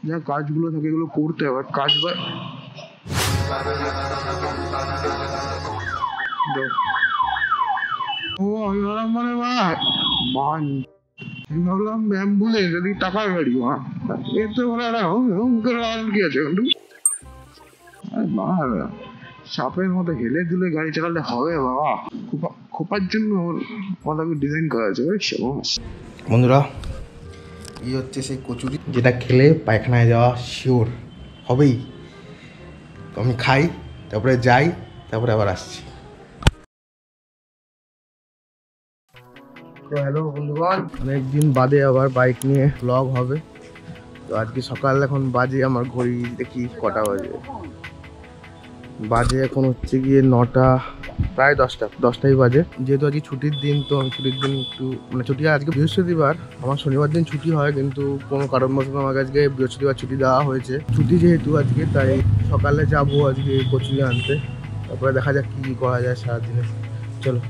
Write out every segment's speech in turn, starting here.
যা কাজগুলো থাকে এগুলো করতে হবে। কাজ বা ও আমি ভাবলাম মানে মান আমি ভাবলাম অ্যাম্বুলেন্স যদি টাকার গাড়ি এর তো কি আছে সাপের মতো হেলে দুলে গাড়ি চালালে হবে বাবা? খোপার জন্য ওটাকে ডিজাইন করা আছে। বন্ধুরা, এই হচ্ছে সেই কচুরি যেটা খেলে পায়খানায় যাওয়া শিওর হবেই। তো আমি খাই, তারপরে যাই, তারপরে আবার আসছি। তো হ্যালো বন্ধুগণ, অনেকদিন বাদে আবার বাইক নিয়ে ব্লগ হবে। তো আজকে সকাল এখন বাজে, আমার ঘড়ি দেখি কটা বাজে এখন হচ্ছে গিয়ে 9টা, প্রায় 10টাই বাজে। যেহেতু আজকে ছুটির দিন, তো আমি ছুটির দিন একটু মানে ছুটি আজকে বৃহস্পতিবার, আমার শনিবার দিন ছুটি হয়, কিন্তু কোনো কারণবশত আমাকে আজকে বৃহস্পতিবার ছুটি দেওয়া হয়েছে। ছুটি যেহেতু আজকে, তাই সকালে যাবো আজকে কচুরি আনতে, তারপরে দেখা যাক কী করা যায় সারাদিনে। চলো।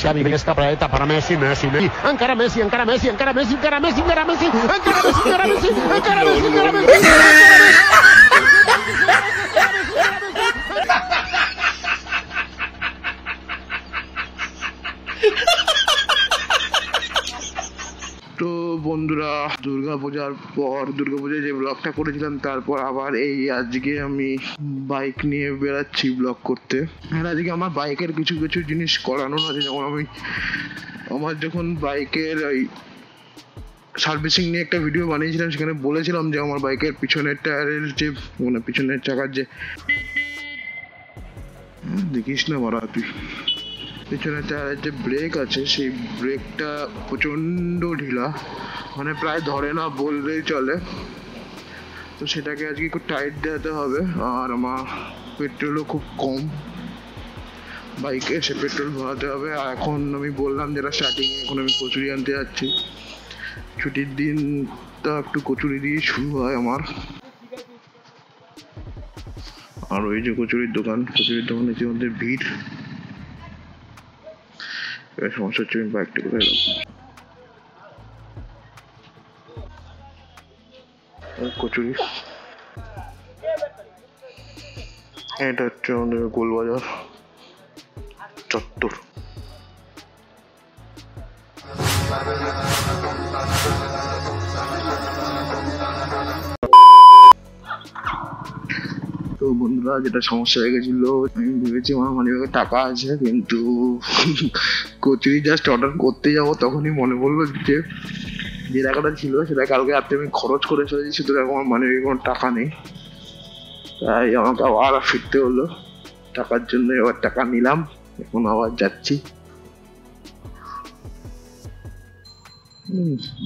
Xavi Iniesta para Messi, encara Messi, encara Messi, encara Messi, encara Messi, encara Messi, encara Messi, encara Messi, encara Messi, encara Messi. তো বন্ধুরা, দুর্গাপূজার পর দুর্গাপূজায় যে ব্লগটা করেছিলাম, তারপর আবার এই আজকে আমি বাইক নিয়ে বেরাচ্ছি ব্লগ করতে। আর আজকে আমার বাইকের কিছু কিছু জিনিস করানো আছে। যেমন আমি আমার যখন বাইকের ওই সার্ভিসিং নিয়ে একটা ভিডিও বানিয়েছিলাম, সেখানে বলেছিলাম যে আমার বাইকের পিছনের টায়ারের যে মানে পিছনের চাকার যে দেখিস না মারা তুই, পিছনের টায়ারের যে ব্রেক আছে সেই ব্রেকটা প্রচণ্ড ঢিলা, মানে প্রায় ধরে না বললেই চলে। তো সেটাকে আজকে একটু টাইট দেওয়াতে হবে। আর আমার পেট্রোলও খুব কম বাইকে, সে পেট্রোল ভরাতে হবে। আর এখন আমি বললাম যেটা স্টার্টিংয়ে, এখন আমি কচুরি আনতে যাচ্ছি। ছুটির দিনটা একটু কচুরি দিয়ে শুরু হয় আমার। আর ওই যে কচুরির দোকান, কচুরির দোকানে ইতিমধ্যে ভিড়। সমস্যা হচ্ছে আমি বাইকটা কোথায় কচুরি, এটা হচ্ছে আমাদের গোলবাজার চত্বর। তো বন্ধুরা, যেটা সমস্যা হয়ে গেছিল, আমি ভেবেছি আমার মানিব্যাগে টাকা আছে, কিন্তু কচুরি জাস্ট অর্ডার করতে যাবো তখনই মনে পড়লো যে টাকাটা ছিল সেটা কালকে রাত্রে আমি খরচ করে ফেলেছি, সুতরাং আমার মানিব্যাগে কোনো টাকা নেই। তাই আমাকে আবার ফিরতে হলো টাকার জন্য। এবার টাকা নিলাম, এখন আবার যাচ্ছি।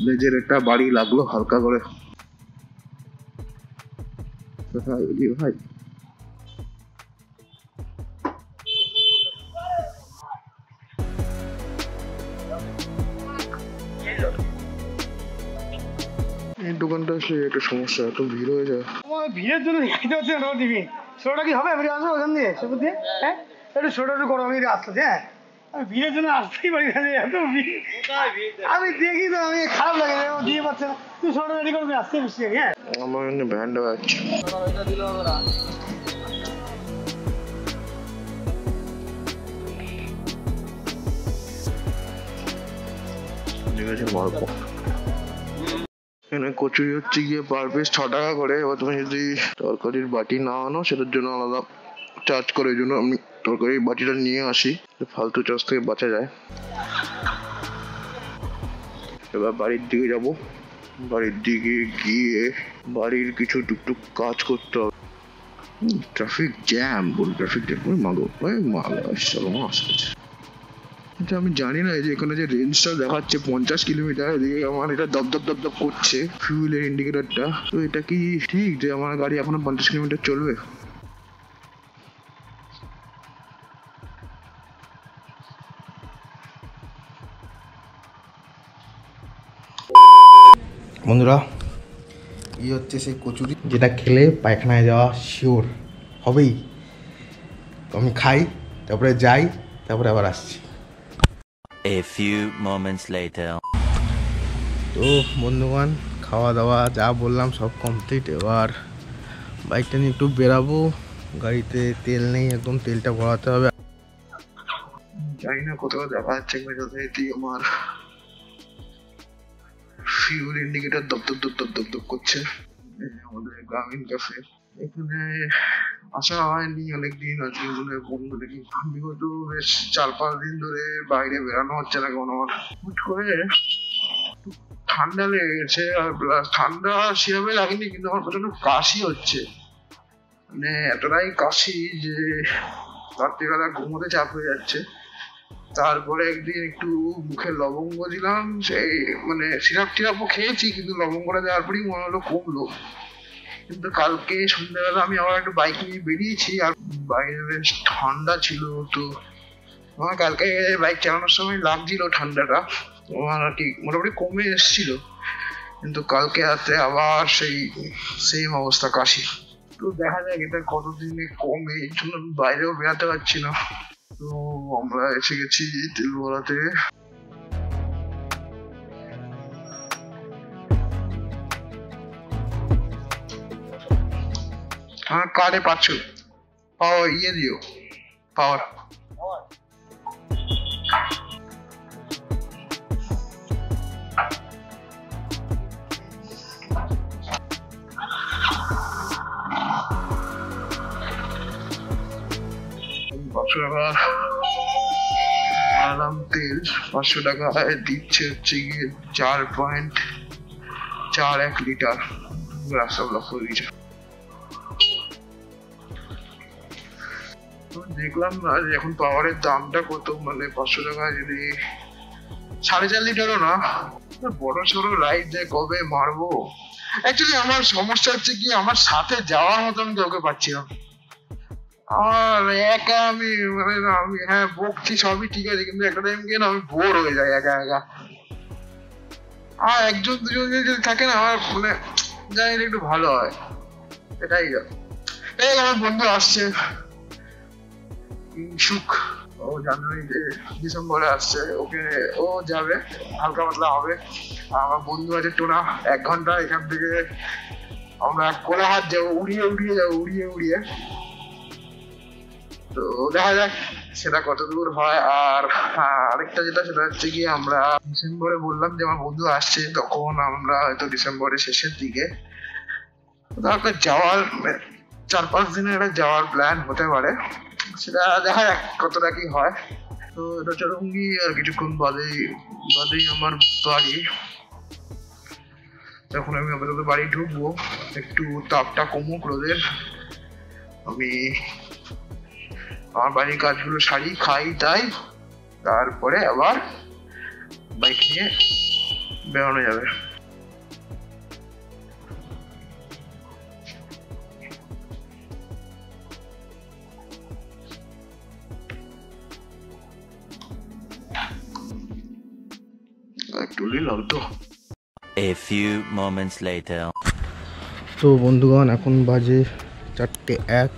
লেজের একটা বাড়ি লাগলো হালকা করে। ভাই এই দোকানটা আসলে একটা সমস্যা, এত ভিড় হয়ে যায়। ভিড়ের জন্য খাইতে হচ্ছে না টিফিন। ছোটটা কি হবে? আমি আসবো ওখান দিয়ে সবুজ দিয়ে, হ্যাঁ একটু ছোট একটু করো, আমি আসতে। হ্যাঁ আমি ভিড়ের জন্য আসতেই পারি না, এত ভিড় আমি দেখি তো, আমি খারাপ লাগে দিয়ে পাচ্ছে না। তুই ছোট রেডি করবি, আসতে বসছি। হ্যাঁ আমার ব্যান্ড বাজছে। ঠিক আছে, এখানে কচুরি হচ্ছে গিয়ে পার পিস 6 টাকা করে। এবার তুমি যদি তরকারির বাটি না আনো, সেটার জন্য আলাদা চার্জ করে। এই জন্য আমি তরকারির বাটিটা নিয়ে আসি, ফালতু চার্জ থেকে বাঁচা যায়। এবার বাড়ির দিকে যাব। বাড়ির দিকে গিয়ে বাড়ির কিছু টুকটুক কাজ করতে হবে। ট্রাফিক জ্যাম, ট্রাফিক জ্যাম মাগো আসছে। আচ্ছা, আমি জানি না যে এখানে যে রেঞ্জটা দেখাচ্ছে 50 কিলোমিটার, এদিকে আমার এটা দপদপ দপদপ করছে ফিউলের ইন্ডিকেটরটা। তো এটা কি ঠিক যে আমার গাড়ি এখনো 50 কিলোমিটার চলবে? বন্ধুরা, এই হচ্ছে সেই কচুরি যেটা খেলে পায়খানায় যাওয়া শিওর হবেই। তো আমি খাই, তারপরে যাই, তারপরে আবার আসছি। A few moments later. তো বন্ধুগণ, খাওয়া দাওয়া যা বললাম সব কমপ্লিট। এবার বাইকটা নিয়ে একটু বেরাবো। গাড়িতে তেল নেই, একদম তেলটা ভরাতে হবে। জানি না কোথাও দেখা যাচ্ছে যথারীতি আমার ফিউল ইন্ডিকেটর দপ দপ দপ দপ দপ দপ করছে। আমাদের গ্রামীণ কাছে এখানে আসা হয়নি অনেকদিন, আজকে মনে হয় বন্ধ দেখি। বিগত বেশ 4-5 দিন ধরে বাইরে বেরানো হচ্ছে না কোনো। হুট করে ঠান্ডা লেগে গেছে, আর ঠান্ডা সেভাবে লাগেনি, কিন্তু আমার প্রচন্ড কাশি হচ্ছে। মানে এতটাই কাশি যে রাত্রিবেলা ঘুমোতে চাপ হয়ে যাচ্ছে। তারপরে একদিন একটু মুখে লবঙ্গ দিলাম, সেই মানে সিরাপ টিরাপও খেয়েছি, কিন্তু লবঙ্গটা দেওয়ার পরই মনে হলো কমলো। কিন্তু কালকে সন্ধ্যাবেলা আমি আবার একটু বাইক নিয়ে বেরিয়েছি, আর বাইরে বেশ ঠান্ডা ছিল। তো আমার কালকে বাইক চালানোর সময় লাগছিল ঠান্ডাটা, আমার আর কি মোটামুটি কমে এসেছিল। কিন্তু কালকে রাতে আবার সেই সেম অবস্থা, কাশি। তো দেখা যাক এটা কতদিনে কমে, এই জন্য বাইরেও বেরাতে পারছি না। তো আমরা এসে গেছি তেল ভরাতে। হ্যাঁ, কার্ডে পাচ্ছ, পাওয়ার ইয়ে দিও, পাওয়ার। তেল 500 টাকায় দিচ্ছে হচ্ছে গিয়ে 4.41 লিটার রাস্তা ব্লক করে দিয়েছে। দেখলাম না যে এখন পাওয়ারের দামটা কত, মানে 500 টাকায় যদি 4.5 লিটারও না, বড় সড়ো রাইড যে কবে মারবো। অ্যাকচুয়ালি আমার সমস্যা হচ্ছে কি, আমার সাথে যাওয়ার মতন কাউকে পাচ্ছি না। আর একা আমি মানে আমি হ্যাঁ বকছি সবই ঠিক আছে, কিন্তু একটা টাইম গিয়ে না আমি বোর হয়ে যাই একা একা। আর একজন দুজন যদি থাকে না, আমার মানে জানি একটু ভালো হয়। এটাই এই আমার বন্ধু আসছে সুখ, ও জানুয়ারিতে ডিসেম্বরে আসছে, ওকে ও যাবে, হালকা পাতলা হবে। আর আমার বন্ধু আছে টোনা, 1 ঘন্টা এখান থেকে আমরা কোলাহাট যাবো, উড়িয়ে উড়িয়ে যাবো, উড়িয়ে উড়িয়ে। তো দেখা যাক সেটা কত দূর হয়। আর আরেকটা যেটা, সেটা হচ্ছে কি, আমরা ডিসেম্বরে বললাম যে আমার বন্ধু আসছে, তখন আমরা হয়তো ডিসেম্বরের শেষের দিকে তারপর যাওয়ার 4-5 দিনের একটা যাওয়ার প্ল্যান হতে পারে। সেটা দেখা যাক কতটা কি হয়। তো এটা চরঙ্গি, আর কিছুক্ষণ বাদেই আমার বাড়ি। তখন আমি আপাতত বাড়ি ঢুকবো, একটু তাপটা কমুক রোদের, আমি আমার বাড়ির কাজগুলো সারি, খাই তাই, তারপরে আবার বাইক নিয়ে বেরোনো যাবে। একটু নিলাম তো। A few moments later. তো বন্ধুগণ, এখন বাজে 4:01।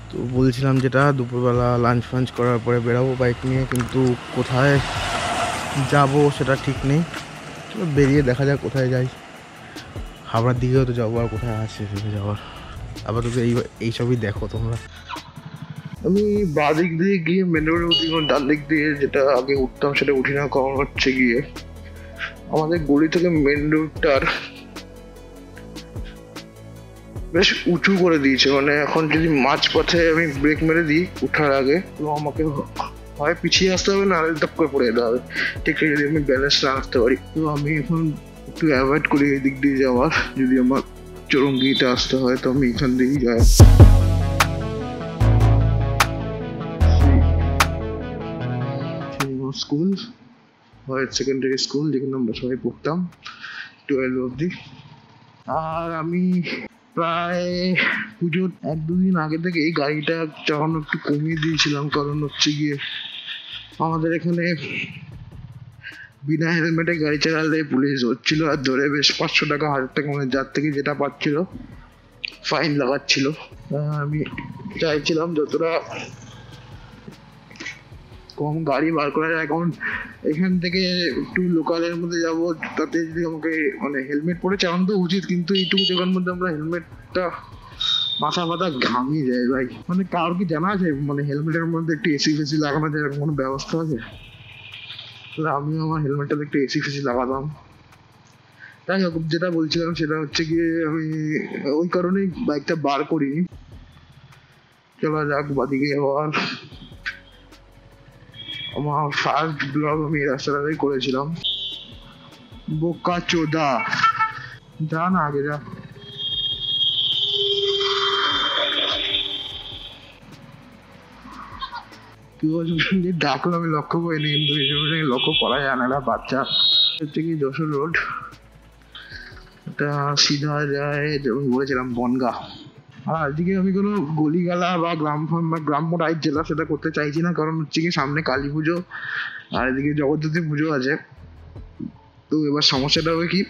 তো বলছিলাম যেটা, দুপুরবেলা লাঞ্চ ফাঞ্চ করার পরে বেরাবো বাইক নিয়ে, কিন্তু কোথায় যাব সেটা ঠিক নেই। বেরিয়ে দেখা যাক কোথায় যাই। হাওড়ার দিকেও তো যাবো, আর কোথায় আছে সেদিকে যাওয়ার। আপাতত এইসবই দেখো তোমরা। আমি বাঁ দিক দিয়ে গিয়ে মেন রোডে উঠি, ডান দিক দিয়ে যেটা আগে উঠতাম সেটা উঠি না। কারণ হচ্ছে গিয়ে আমাদের গলি থেকে মেন রোডটার বেশ উঁচু করে দিয়েছে, মানে এখন যদি মাঝপথে আমি ব্রেক মেরে দিই উঠার আগে, তো আমাকে হয় পিছিয়ে আসতে হবে, না টপ করে পড়ে যেতে হবে। ঠিক আছে, যদি আমি ব্যালেন্স না রাখতে পারি। তো আমি এখন একটু অ্যাভয়েড করি এই দিক দিয়ে যাওয়ার। যদি আমার চরঙ্গিতে আসতে হয় তো আমি এখান দিয়েই যাই। স্কুল, হায়ার সেকেন্ডারি স্কুল, যেখানে আমরা সবাই পড়তাম 12 অবধি। আর আমি প্রায় পুজোর 1-2 দিন আগে থেকে এই গাড়িটা চালানো একটু কমিয়ে দিয়েছিলাম। কারণ হচ্ছে গিয়ে আমাদের এখানে বিনা হেলমেটে গাড়ি চালালে পুলিশ ধরছিল, আর ধরে বেশ 500 টাকা 1000 টাকা মানে যার থেকে যেটা পাচ্ছিল ফাইন লাগাচ্ছিল। আমি চাইছিলাম যতটা কম গাড়ি বার করা যায়। এখন এখান থেকে একটু লোকালের মধ্যে যাবো, তাতে যদি আমাকে মানে হেলমেট পরে চালানো তো উচিত, কিন্তু এইটুকু জায়গার মধ্যে আমরা হেলমেটটা মাথা ফাথা ঘামিয়ে যায় ভাই। মানে কারোর কি জানা আছে মানে হেলমেটের মধ্যে একটু এসি ফেসি লাগানো যায়, এরকম কোনো ব্যবস্থা আছে? তাহলে আমিও আমার হেলমেটটাতে একটু এসি ফেসি লাগাতাম। তাই হোক, যেটা বলছিলাম সেটা হচ্ছে গিয়ে আমি ওই কারণেই বাইকটা বার করিনি। চলা যাক বাদিকে। আবার আমার ফার্স্ট ব্লগ আমি এই রাস্তাটাতেই করেছিলাম। বোকা চোদা, যা না আগে যা। ডাকলো আমি লক্ষ্য করিনি, কিন্তু লক্ষ্য করা যায় না, বাচ্চা। হচ্ছে কি যশোর রোড, এটা সিধা যায় যেমন বলেছিলাম বনগা। আর আজকে আমি কোনো গলিগালা বা গ্রাম্য রাইড জেলা সেটা করতে চাইছি না, কারণ হচ্ছে কি সামনে কালী পুজো আর এদিকে জগদ্ধাত্রী পুজো আছে। তো এবার সমস্যাটা হবে কি,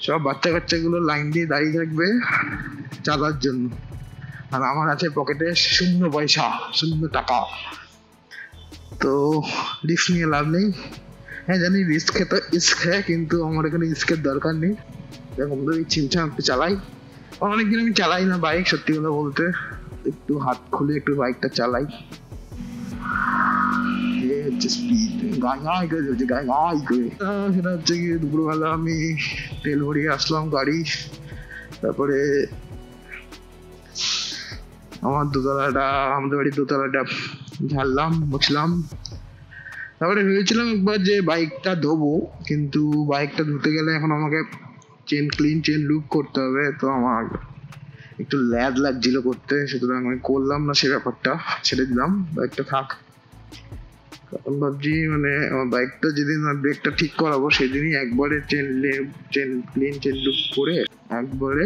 সব বাচ্চা কাচ্চাগুলো লাইন দিয়ে দাঁড়িয়ে থাকবে চাঁদার জন্য, আর আমার আছে পকেটে 0 পয়সা, 0 টাকা। তো রিস্ক নিয়ে লাভ নেই। হ্যাঁ জানি রিস্ক খেতে ইস্ক হ্যাঁ, কিন্তু আমার এখানে ইস্কের দরকার নেই। এরকম তো চিমচাম একটু চালাই। অনেকদিন আমি চালাই না বাইক, সত্যি কথা বলতে। একটু হাত খুলে একটু বাইকটা চালাই। সেটা হচ্ছে কি দুপুরবেলা আমি তেল ভরিয়ে আসলাম গাড়ি, তারপরে আমাদের বাড়ির দোতলাটা ঝাড়লাম, মুছলাম। তারপরে ভেবেছিলাম একবার যে বাইকটা ধোবো, কিন্তু বাইকটা ধুতে গেলে এখন আমাকে চেন লুক করতে হবে। তো আমার একটু ল্যাদ লাগছিল করতে, সুতরাং আমি করলাম না সে ব্যাপারটা, ছেড়ে দিলাম, বাইকটা থাক। কারণ ভাবছি মানে আমার বাইকটা যেদিন ব্রেকটা ঠিক করাবো সেদিনই একবারে চেন লুক করে একবারে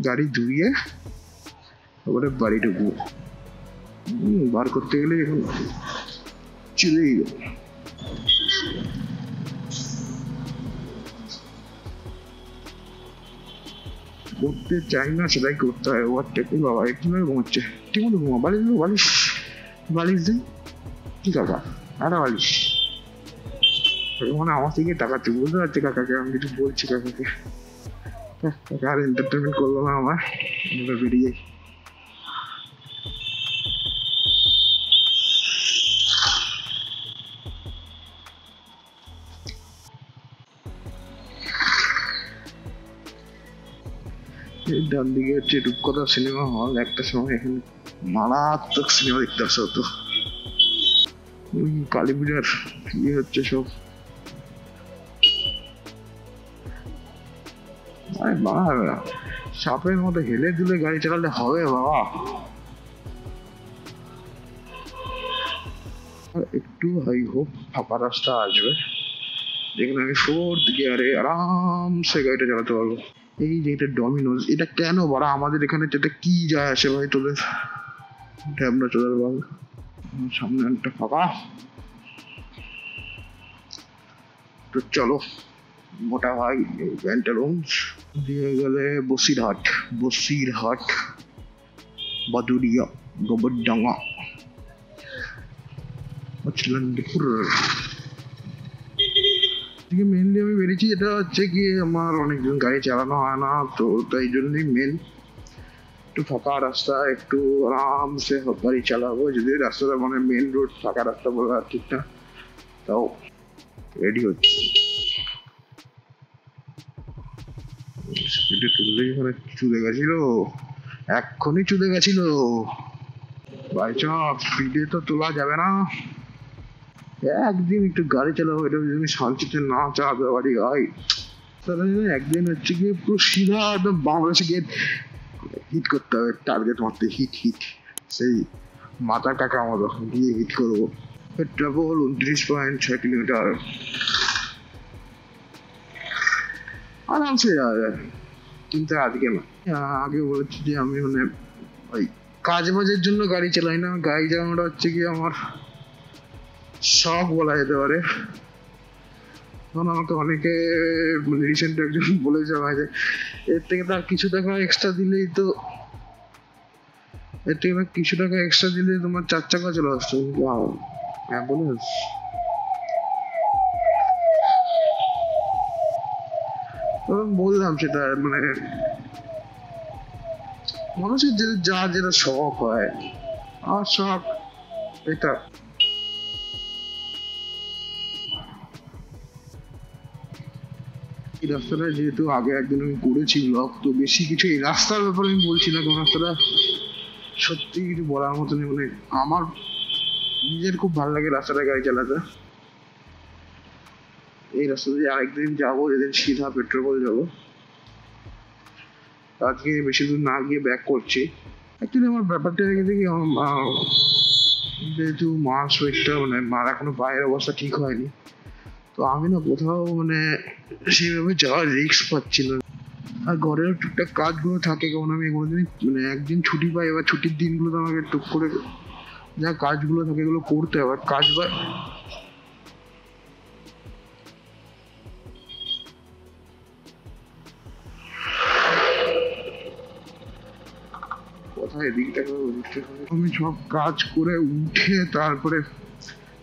গাড়ি ধুইয়ে তারপরে বাড়ি ঢুকবো। বার করতে গেলে এখন চলেই গেল। করতে চাই না সেটাই করতে হয়। ওভারটেকিং বাবা কিভাবে ঘুমাচ্ছে, ঠিক মতো ঘুমা। বালিশ দিন কি কাকা, একটা বালিশ। মানে আমার থেকে টাকা তুই বুঝতে পারছি কাকাকে, আমি কিছু বলছি কাকাকে। কাকা আর এন্টারটেনমেন্ট করলো না আমার, আমরা বেরিয়ে যাই। ডান দিকে হচ্ছে রূপকথা সিনেমা হল। একটা সময় এখানে মারাত্মক সিনেমা দেখতে আসা হতো। কালী পূজার ইয়ে হচ্ছে সব। আরে বাবা, সাপের মতো হেলে দুলে গাড়ি চালালে হবে বাবা? একটু হাই হোপ ফাঁকা রাস্তা আসবে যেখানে আমি 4th গিয়ারে আরামসে গাড়িটা চালাতে পারবো। এই যে এটা ডমিনোজ, এটা কেন বড় আমাদের এখানে যেটা কি যায় আসে ভাই তোদের? ঢ্যাবনা চলার বল। সামনে একটা ফাঁকা, তো চলো মোটা ভাই প্যান্টালুন্স দিয়ে গেলে বসিরহাট বাদুরিয়া গোবরডাঙ্গা মচলন্দপুর। মেনলি আমি বেরিয়েছি, এটা হচ্ছে কি আমার অনেকদিন গাড়ি চালানো হয় না, তো তাই জন্যই মেন একটু ফাঁকা রাস্তা, একটু আরামসে গাড়ি চালাবো। যদি রাস্তাটা মানে মেন রোড ফাঁকা রাস্তা বলা ঠিক না, তাও রেডি হচ্ছে। স্পিডে তুললে এখানে এক্ষুনি চুদে গেছিল। বাই চান্স স্পিডে তো তোলা যাবে না, একদিন একটু গাড়ি চালাবো। এটা যদি শান্তিতে না চালাতে পারি ভাই, তাহলে একদিন হচ্ছে গিয়ে পুরো সিধা একদম বাংলাদেশে গিয়ে হিট করতে হবে, টার্গেট মারতে হিট সেই মাথা টাকা মতো গিয়ে হিট করবো। ট্রাভেল 29.6 কিলোমিটার আরামসে যাওয়া যায়। কিন্তু আজকে না, আগে বলেছি যে আমি মানে ওই কাজ বাজের জন্য গাড়ি চালাই না। গাড়ি চালানোটা হচ্ছে কি আমার শখ বলা যেতে পারে। কারণ আমাকে অনেকে রিসেন্ট একজন বলেছে ভাই যে এর থেকে তার কিছু টাকা এক্সট্রা দিলেই তো এর থেকে কিছু টাকা এক্সট্রা দিলে তোমার 4 চাকা চলে আসতো। অ্যাম্বুলেন্স বললাম সেটা মানে মানুষের যা যেটা শখ হয়, আর শখ এটা এই রাস্তাটা যেহেতু আগে একদিন আমি করেছি ব্লগ, তো বেশি কিছু এই রাস্তার ব্যাপারে আমি বলছি না, কারণ রাস্তাটা সত্যি কিছু বলার মতো নেই। মানে আমার নিজের খুব ভালো লাগে রাস্তাটা গাড়ি চালাতে। এই রাস্তা দিয়ে আরেকদিন যাবো, যেদিন সিধা পেট্রোল যাবো। আজকে বেশি দূর না গিয়ে ব্যাক করছি। অ্যাকচুয়ালি আমার ব্যাপারটা দেখে কি, যেহেতু মার শরীরটা মানে মার এখনো পায়ের অবস্থা ঠিক হয়নি, তো আমি না কোথাও মানে সেইভাবে যাওয়ার রিস্ক পাচ্ছি না। আর ঘরের টুকটাক কাজগুলো থাকে, কারণ আমি কোনোদিন মানে একদিন ছুটি পাই, এবার ছুটির দিনগুলোতে আমাকে টুক করে যা কাজগুলো থাকে এগুলো করতে হবে। কাজ বা কোথায় দিকটাকে আমি সব কাজ করে উঠে তারপরে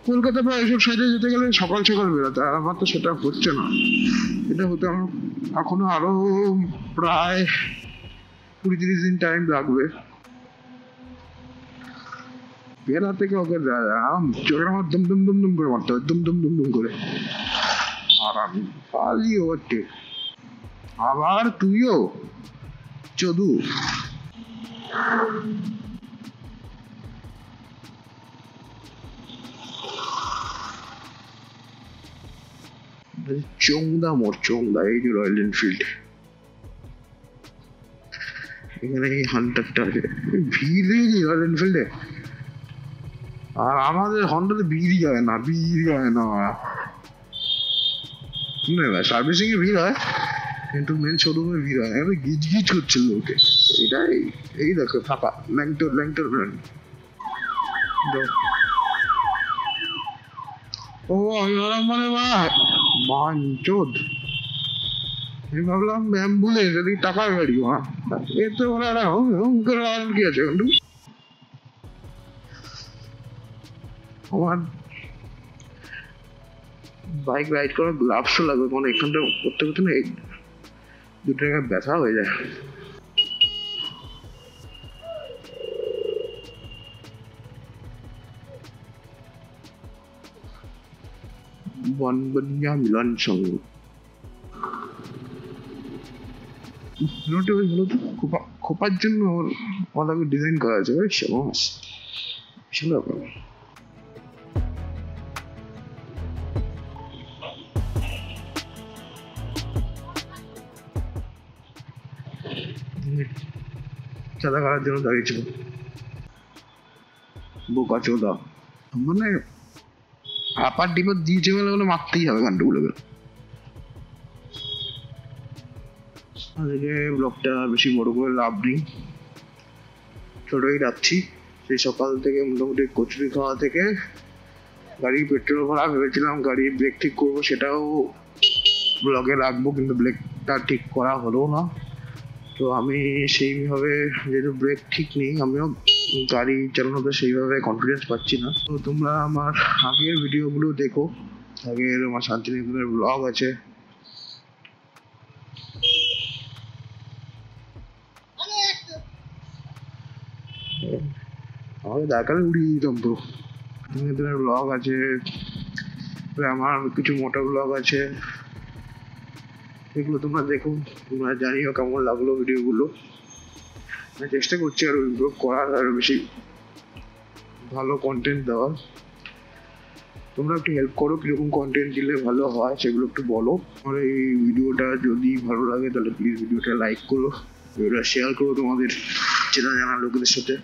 কলকাতা বা এসব সাইডে যেতে গেলে সকাল সকাল বেরোতে, আর আমার তো সেটা হচ্ছে না। এটা হতে আমার এখনো আরো প্রায় 20-30 দিন টাইম লাগবে বেড়াতে। ওকে চোখের আমার দুম দুম দুম দুম করে মারতে হবে, দুম দুম দুম দুম করে। আর আমি পালি ওভারটেক, আবার তুইও চদু। চোংদা মোড়, চোংদা, এই যে রয়্যাল এনফিল্ড, এখানে এই হান্টারটা আছে। ভিড় দেখেছি রয়্যাল এনফিল্ডে, আর আমাদের হন্ডাতে ভিড়ই হয় না, ভিড় হয় না। সার্ভিসিং এ ভিড় হয়, কিন্তু মেন শোরুমে ভিড় হয়। আমি গিজ গিজ করছিল ওকে, এটাই এই দেখো ফাঁকা ল্যাংটোর ল্যাংটোর ব্র্যান্ড। ও আমি ভাবলাম মানে বাঞ্চোদ, আমি ভাবলাম অ্যাম্বুলেন্স, এদিকে টাকার গাড়ি। এর তো বলে একটা হুম করে কি আছে। আমার বাইক রাইড করার গ্লাভসও লাগবে, কারণ এখানটা করতে করতে না 2 টাকা ব্যথা হয়ে যায়। বনবনিয়া মিলন সংঘ নোটে বেশ ভালো তো। খোপার জন্য আলাদা ডিজাইন করা আছে, ভাই সাবাস, বিশাল ব্যাপার। চাঁদা করার জন্য দাঁড়িয়েছিল বোকা চোদা, মানে আপার ডিপার দিয়েছে বলে মারতেই হবে গান্ডুগুলোকে। আজকে ব্লগটা বেশি বড় করে লাভ নেই, ছোটই রাখছি। সেই সকাল থেকে মোটামুটি কচুরি খাওয়া থেকে গাড়ির পেট্রোল ভরা, ভেবেছিলাম গাড়ির ব্রেক ঠিক করবো, সেটাও ব্লগে রাখবো, কিন্তু ব্রেকটা ঠিক করা হলো না। তো আমি সেইভাবে, যেহেতু ব্রেক ঠিক নেই, আমিও গাড়ি চালানোতে সেইভাবে কনফিডেন্স পাচ্ছি না। তো তোমরা আমার আগের ভিডিওগুলো দেখো, আগের আমার শান্তিনিকেতনের ব্লগ আছে। আমাকে দরকার উড়িয়ে দিতাম তো। শান্তিনিকেতনের ব্লগ আছে, আমার কিছু মোটর ব্লগ আছে, এগুলো তোমরা দেখো। তোমরা জানিও কেমন লাগলো ভিডিওগুলো। আমি চেষ্টা করছি আরো ইমপ্রুভ করার, আরো বেশি ভালো কন্টেন্ট দেওয়ার। তোমরা একটু হেল্প করো, কিরকম কন্টেন্ট দিলে ভালো হয় সেগুলো একটু বলো। আমার এই ভিডিওটা যদি ভালো লাগে তাহলে প্লিজ ভিডিওটা লাইক করো, ভিডিওটা শেয়ার করো তোমাদের চেনা জানা লোকেদের সাথে।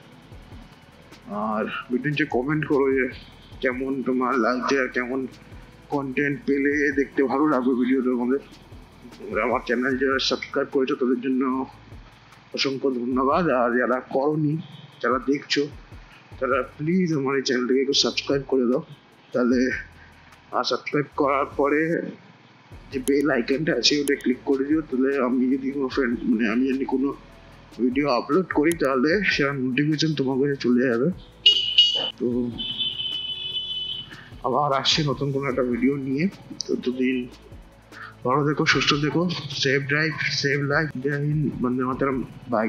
আর ভিডিওতে কমেন্ট করো যে কেমন তোমার লাগছে, আর কেমন কন্টেন্ট পেলে দেখতে ভালো লাগবে ভিডিওটা তোমাদের। আমার চ্যানেল যারা সাবস্ক্রাইব করেছো তাদের জন্য অসংখ্য ধন্যবাদ। আর যারা করোনি, যারা দেখছো, তারা প্লিজ আমার এই চ্যানেলটাকে একটু সাবস্ক্রাইব করে দাও। তাহলে আর সাবস্ক্রাইব করার পরে যে বেল আইকনটা আছে ওটা ক্লিক করে দিও, তাহলে আমি যদি কোনো ফ্রেন্ড, মানে আমি যদি কোনো ভিডিও আপলোড করি তাহলে সেটা নোটিফিকেশন তোমার কাছে চলে যাবে। তো আবার আসছে নতুন কোনো একটা ভিডিও নিয়ে। ততদিন ভালো থেকো, সুস্থ থেকো, সেভ ড্রাইভ, সেভ লাইফ। জয় হিন্দ, বন্দে মাতরম, বাই।